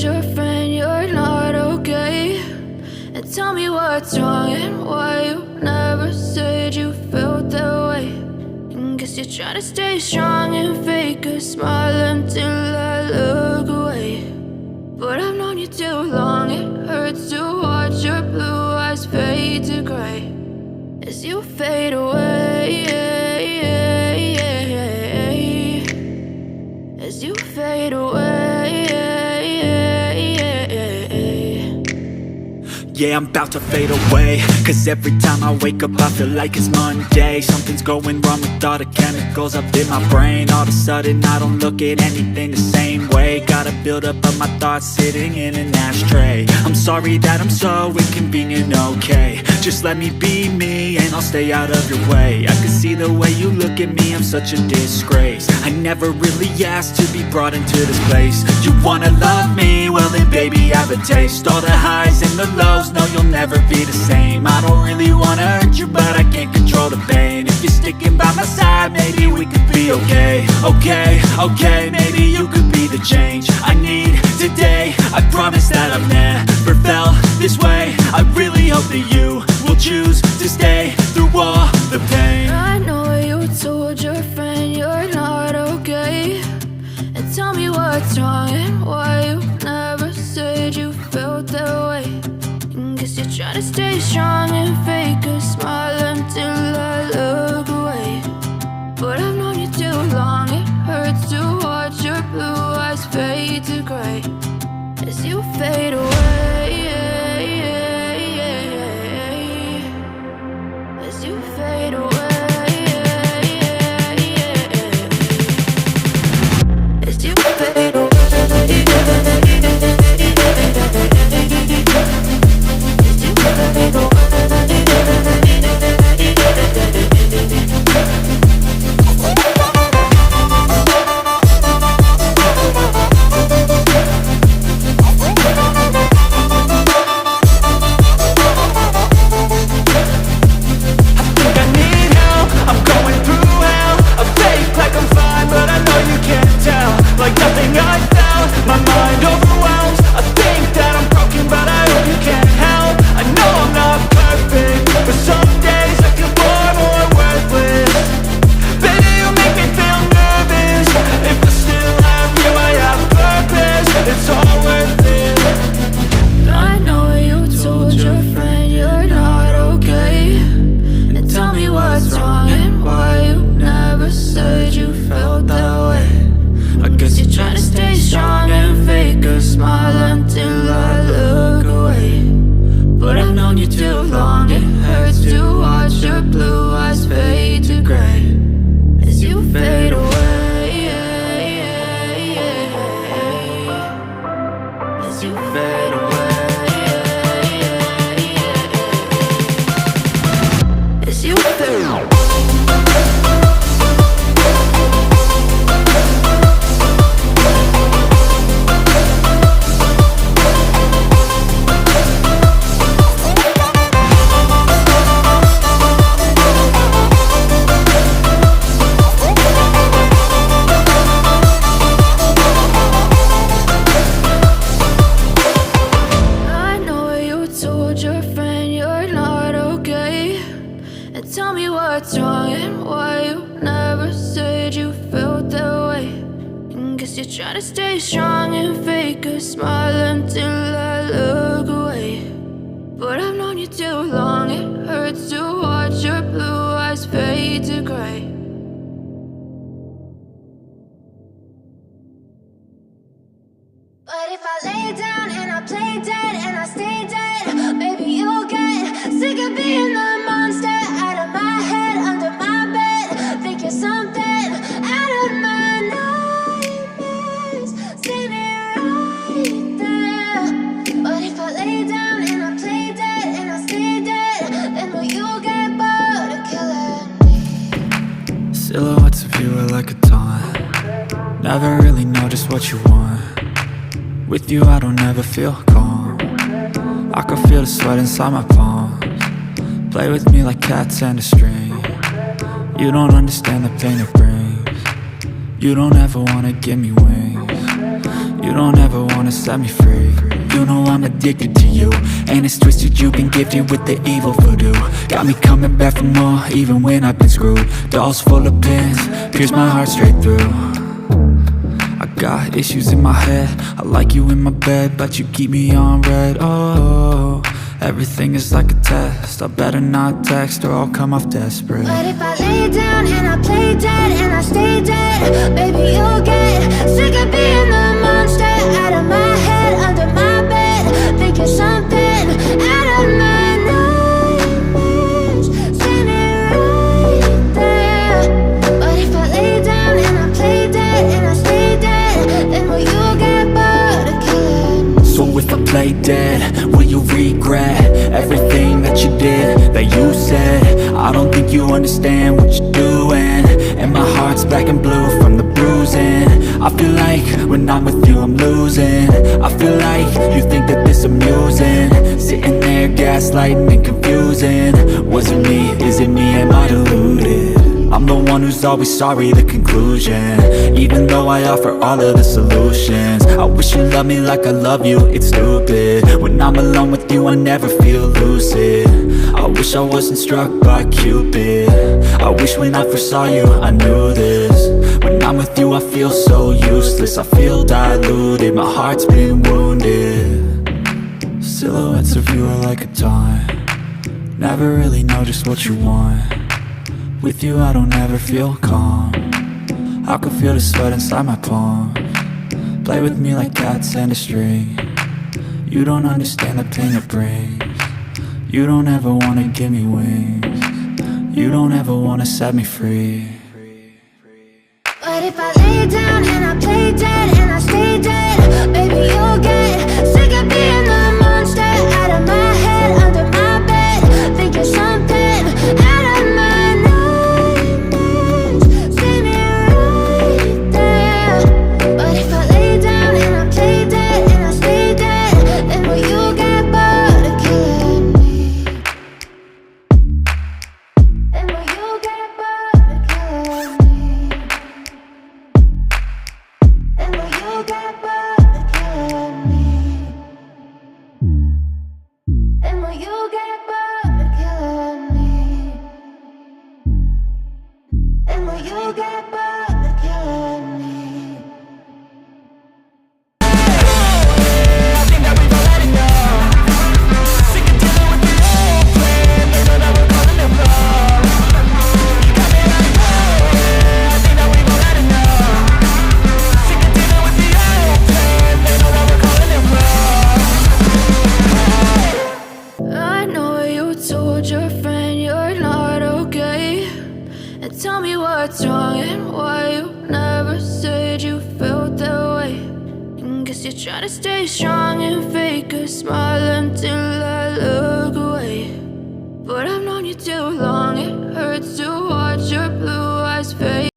told your friend you're not okay? And tell me what's wrong and why you never said you felt that way. And guess you're trying to stay strong and fake a smile until I look away. But I've known you too long, it hurts to watch your blue eyes fade to gray as you fade away, as you fade away. Yeah, I'm about to fade away, cause every time I wake up I feel like it's Monday. Something's going wrong with all the chemicals up in my brain. All of a sudden I don't look at anything the same way. Got a build up of my thoughts sitting in an ashtray. I'm sorry that I'm so inconvenient, okay? Just let me be me and I'll stay out of your way. I can see the way you look at me, I'm such a disgrace. I never really asked to be brought into this place. You wanna love me? Well then baby have a taste. All the highs and the lows, no, you'll never be the same. I don't really wanna hurt you, but I can't control the pain. If you're sticking by my side, maybe we could be okay. Okay, maybe you could be the change I need today. I promise that I've never felt this way. I really hope that you will choose to stay through all the pain. I know you told your friend you're not okay. And tell me what's wrong and why you never said you felt that way. Guess you're trying to stay strong and fake a smile until I look away. But I've known you too long, it hurts to watch your blue eyes fade to gray as you fade away, as you fade away, as you fade away. But if I lay down and I play dead and I stay dead, maybe you'll get sick of being the monster out of my head, under my bed. Think you're something out of my nightmares, standing right there. But if I lay down and I play dead and I stay dead, then will you get bored of killing me? Silhouettes of you are like a taunt. Never really know just what you want. With you I don't ever feel calm. I can feel the sweat inside my palms. Play with me like cats and a string. You don't understand the pain it brings. You don't ever wanna give me wings. You don't ever wanna set me free. You know I'm addicted to you, and it's twisted, you've been gifted with the evil voodoo. Got me coming back for more, even when I've been screwed. Dolls full of pins, pierce my heart straight through. I got issues in my head, I like you in my bed, but you keep me on red. Oh, everything is like a test, I better not text or I'll come off desperate. But if I lay down and I play dead and I stay dead, baby, you'll get sick of being the monster out of my head, under my bed. Think you're something out of my nightmares, standing right there. But if I lay down and I play dead and I stay dead, then will you get bored of killing me? So if I play dead, will you regret everything that you did, that you said? I don't think you understand what you're doing, and my heart's black and blue from the bruising. I feel like when I'm with you I'm losing. I feel like you think that this amusing, sitting there gaslighting and confusing. Was it me? Is it me? Am I deluded? I'm the one who's always sorry, the conclusion, even though I offer all of the solutions. I wish you loved me like I love you, it's stupid. When I'm alone with you I never feel lucid. I wish I wasn't struck by Cupid. I wish when I first saw you I knew this. When I'm with you I feel so useless, I feel diluted, my heart's been wounded. Silhouettes of you are like a taunt, never really know just what you want. With you I don't ever feel calm, I can feel the sweat inside my palm. Play with me like cats and a string, you don't understand the pain it brings. You don't ever wanna give me wings, you don't ever wanna set me free. But if I lay down and I play dead and I stay dead, baby, you'll get sick of being the monster out of my head, under my bed. Think you're something out of my nightmares, standing right there. But if I lay down and I play dead and I stay dead, then will you get bored of killing me? Then will you get bored of killing me? And will you get bored of killing me? And will you get bored of killing me? And will you get bored of killing me? I think that we've all had enough. Sick of dealing with the old plan, they don't ever calling it love. You got me like, I think that we've all had enough. Sick of dealing with the old plan, they don't ever calling it love. I know you told your friend you're not okay, and tell me what's wrong and why you never said you felt that way. And guess you're trying to stay strong and fake a smile until I look away. But I've known you too long, it hurts to watch your blue eyes fade